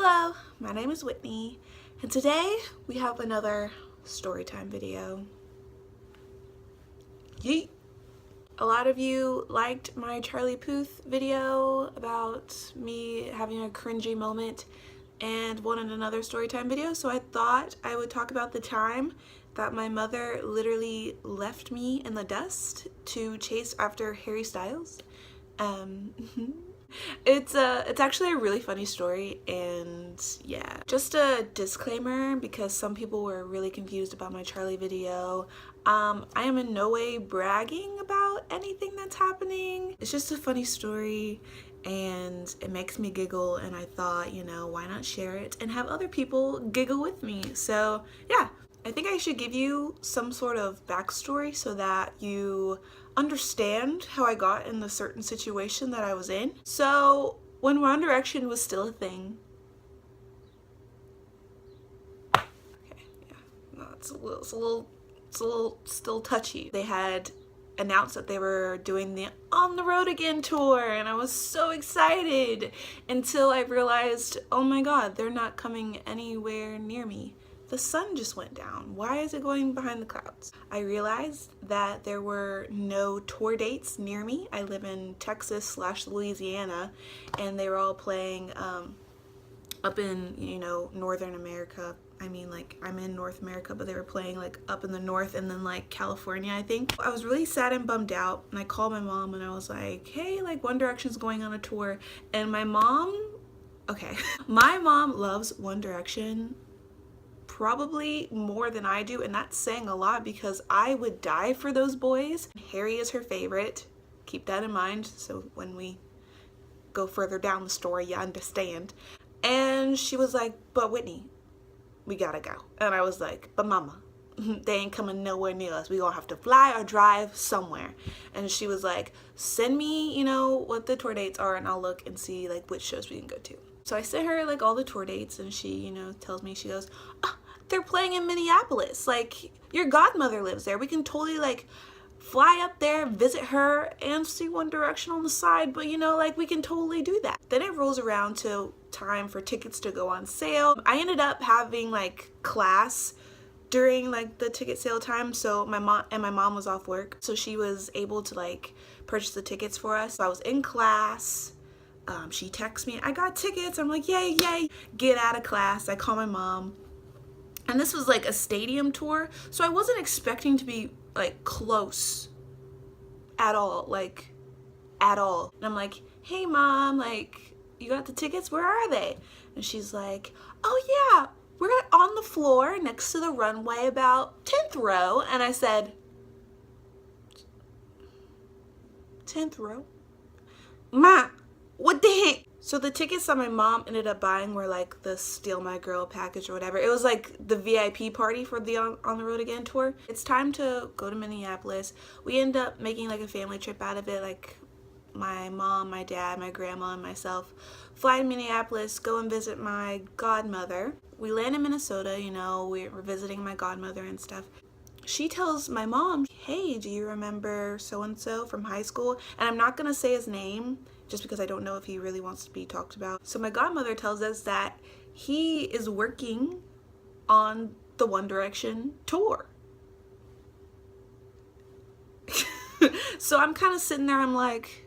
Hello, my name is Whitney, and today we have another storytime video. Yeet! A lot of you liked my Charlie Puth video about me having a cringy moment and wanted another storytime video, so I thought I would talk about the time that my mother literally left me in the dust to chase after Harry Styles. It's actually a really funny story, and yeah. Just a disclaimer, because some people were really confused about my Charlie video. I am in no way bragging about anything that's happening. It's just a funny story and it makes me giggle, and I thought, you know, why not share it and have other people giggle with me? So yeah, I think I should give you some sort of backstory so that you understand how I got in the certain situation that I was in. So when One Direction was still a thing, okay, yeah, no, it's a little still touchy. They had announced that they were doing the On the Road Again tour, and I was so excited until I realized, oh my god, they're not coming anywhere near me. The sun just went down. Why is it going behind the clouds? I realized that there were no tour dates near me. I live in Texas/Louisiana, and they were all playing up in, you know, Northern America. I mean, like, I'm in North America, but they were playing like up in the north and then like California, I think. I was really sad and bummed out, and I called my mom and I was like, hey, like One Direction's going on a tour. And my mom, okay, my mom loves One Direction probably more than I do, and that's saying a lot because I would die for those boys. Harry is her favorite. Keep that in mind so when we go further down the story you understand. And she was like, but Whitney, we gotta go. And I was like, but mama, they ain't coming nowhere near us. We gonna have to fly or drive somewhere. And she was like, send me, you know, what the tour dates are and I'll look and see like which shows we can go to. So I sent her like all the tour dates, and she, you know, tells me, she goes, oh, they're playing in Minneapolis. Like, your godmother lives there. We can totally like fly up there, visit her, and see One Direction on the side, but you know, like, we can totally do that. Then it rolls around to time for tickets to go on sale. I ended up having like class during like the ticket sale time, so my mom was off work, so she was able to like purchase the tickets for us. So I was in class. She texts me, I got tickets. I'm like, yay, yay. Get out of class. I call my mom. And this was like a stadium tour, so I wasn't expecting to be like close at all, like at all. And I'm like, hey mom, like, you got the tickets? Where are they? And she's like, oh yeah, we're on the floor next to the runway, about 10th row. And I said, 10th row? Ma, what the heck? So the tickets that my mom ended up buying were like the Steal My Girl package or whatever. It was like the VIP party for the On the Road Again tour. It's time to go to Minneapolis. We end up making like a family trip out of it, like my mom, my dad, my grandma, and myself fly to Minneapolis, go and visit my godmother. We land in Minnesota, you know, we're visiting my godmother and stuff. She tells my mom, hey, do you remember so-and-so from high school? And I'm not gonna say his name just because I don't know if he really wants to be talked about. So my godmother tells us that he is working on the One Direction tour. So I'm kind of sitting there, I'm like,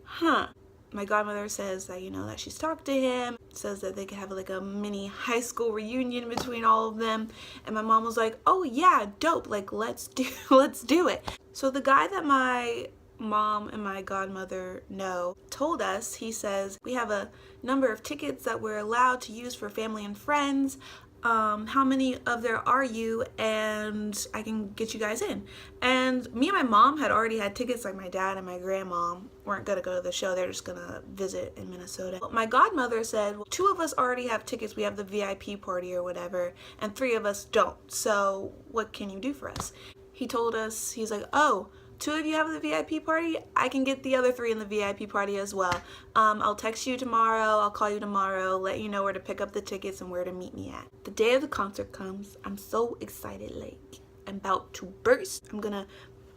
huh. My godmother says that, you know, that she's talked to him, says that they could have like a mini high school reunion between all of them. And my mom was like, oh yeah, dope, like let's do it. So the guy that my mom and my godmother know told us, he says, we have a number of tickets that we're allowed to use for family and friends. How many of there are you? And I can get you guys in. And me and my mom had already had tickets. Like, my dad and my grandma weren't gonna go to the show, they're just gonna visit in Minnesota. My godmother said, well, 2 of us already have tickets, we have the VIP party or whatever, and 3 of us don't, so what can you do for us? He told us, he's like, oh, 2 of you have the VIP party? I can get the other 3 in the VIP party as well. I'll text you tomorrow, I'll call you tomorrow, let you know where to pick up the tickets and where to meet me at. The day of the concert comes, I'm so excited, like, I'm about to burst. I'm gonna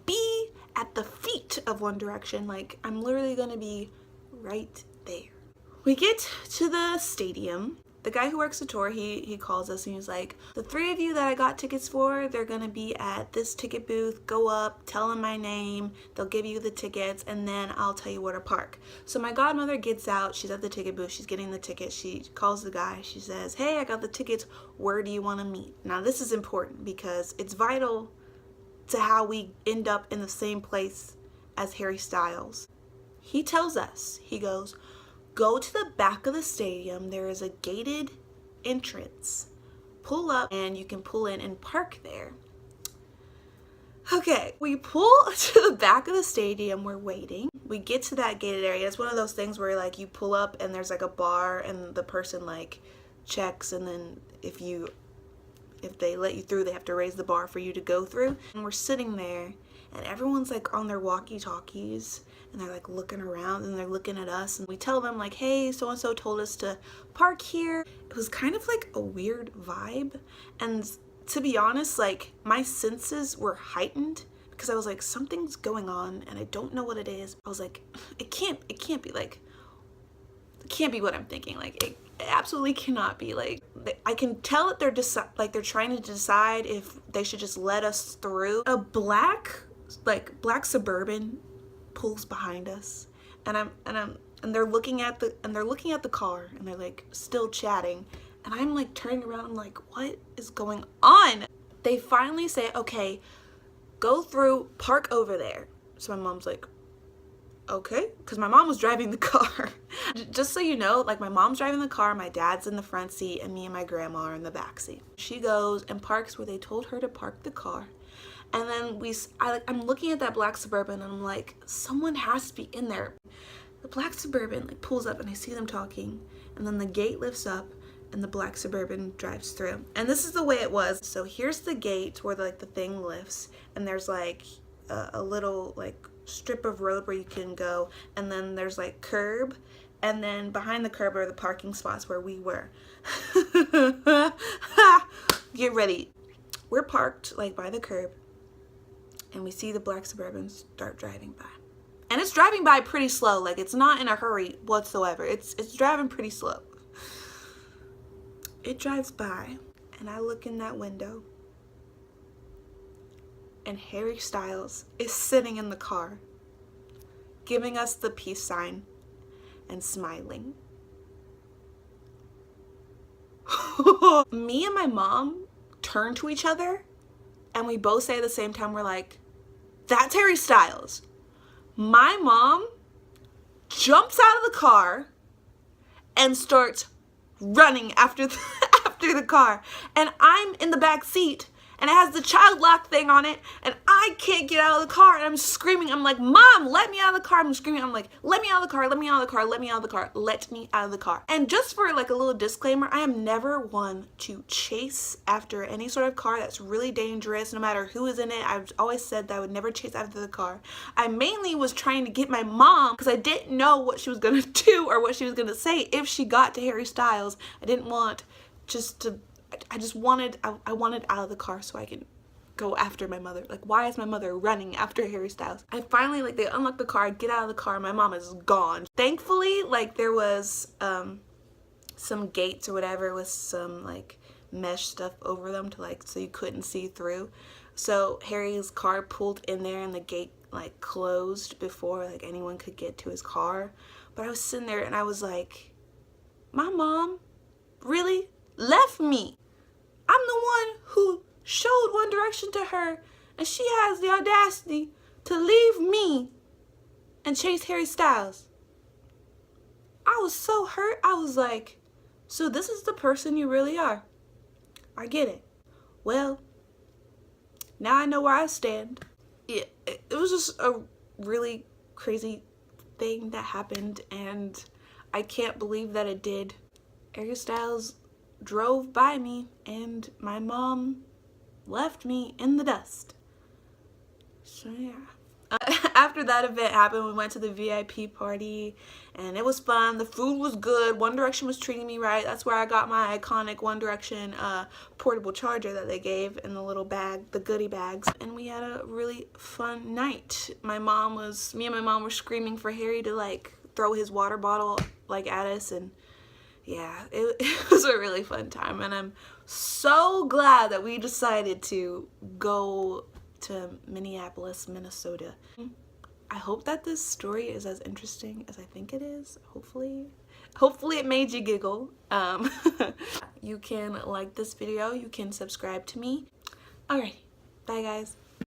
be at the feet of One Direction, like, I'm literally gonna be right there. We get to the stadium, the guy who works the tour, he calls us and he's like, the 3 of you that I got tickets for, they're gonna be at this ticket booth. Go up, tell them my name, they'll give you the tickets, and then I'll tell you where to park. So my godmother gets out, she's at the ticket booth, she's getting the tickets, she calls the guy, she says, hey, I got the tickets, where do you want to meet? Now this is important because it's vital to how we end up in the same place as Harry Styles. He tells us, he goes, go to the back of the stadium, there is a gated entrance. Pull up and you can pull in and park there. Okay, we pull to the back of the stadium, we're waiting. We get to that gated area. It's one of those things where like you pull up and there's like a bar and the person like checks, and then if they let you through, they have to raise the bar for you to go through. And we're sitting there and everyone's like on their walkie-talkies and they're like looking around and they're looking at us, and we tell them like, hey, so-and-so told us to park here. It was kind of like a weird vibe, and to be honest, like my senses were heightened because I was like, something's going on and I don't know what it is. I was like, it can't be like, it can't be what I'm thinking. Like it absolutely cannot be. Like I can tell that they're trying to decide if they should just let us through. A black Suburban pulls behind us, and they're looking at the car, and they're like still chatting, and I'm like turning around, I'm like, what is going on? They finally say, okay, go through, park over there. So my mom's like, okay, because my mom was driving the car. Just so you know, like my mom's driving the car, my dad's in the front seat, and me and my grandma are in the back seat. She goes and parks where they told her to park the car. And then I'm looking at that black Suburban and I'm like, someone has to be in there. The black Suburban like pulls up and I see them talking, and then the gate lifts up and the black Suburban drives through. And this is the way it was. So here's the gate where like the thing lifts, and there's like a little like strip of road where you can go, and then there's like curb, and then behind the curb are the parking spots where we were. Get ready. We're parked like by the curb, and we see the black Suburban start driving by. And it's driving by pretty slow, like it's not in a hurry whatsoever. It's driving pretty slow. It drives by, and I look in that window, and Harry Styles is sitting in the car, giving us the peace sign and smiling. Me and my mom turn to each other, and we both say at the same time, we're like, that's Harry Styles. My mom jumps out of the car and starts running after the car, and I'm in the back seat, and it has the child lock thing on it, and I can't get out of the car, and I'm screaming. I'm like, Mom, let me out of the car. I'm screaming. I'm like, let me out of the car, let me out of the car, let me out of the car, let me out of the car. And just for like a little disclaimer, I am never one to chase after any sort of car that's really dangerous, no matter who is in it. I've always said that I would never chase after the car. I mainly was trying to get my mom because I didn't know what she was going to do or what she was going to say if she got to Harry Styles. I didn't want I wanted out of the car so I could go after my mother. Like, why is my mother running after Harry Styles? I finally, like, they unlock the car, I get out of the car, my mom is gone. Thankfully, like, there was some gates or whatever with some, like, mesh stuff over them to, like, so you couldn't see through. So Harry's car pulled in there and the gate, like, closed before, like, anyone could get to his car. But I was sitting there and I was like, my mom really left me. I'm the one who showed One Direction to her, and she has the audacity to leave me and chase Harry Styles. I was so hurt. I was like, so this is the person you really are. I get it. Well, now I know where I stand. It was just a really crazy thing that happened, and I can't believe that it did. Harry Styles drove by me and my mom left me in the dust. So yeah. After that event happened, we went to the VIP party and it was fun. The food was good. One Direction was treating me right. That's where I got my iconic One Direction portable charger that they gave in the little bag, the goodie bags. And we had a really fun night. Me and my mom were screaming for Harry to like throw his water bottle like at us, and yeah, it was a really fun time, and I'm so glad that we decided to go to Minneapolis, Minnesota. I hope that this story is as interesting as I think it is. Hopefully it made you giggle. You can like this video, you can subscribe to me. Alright, bye guys.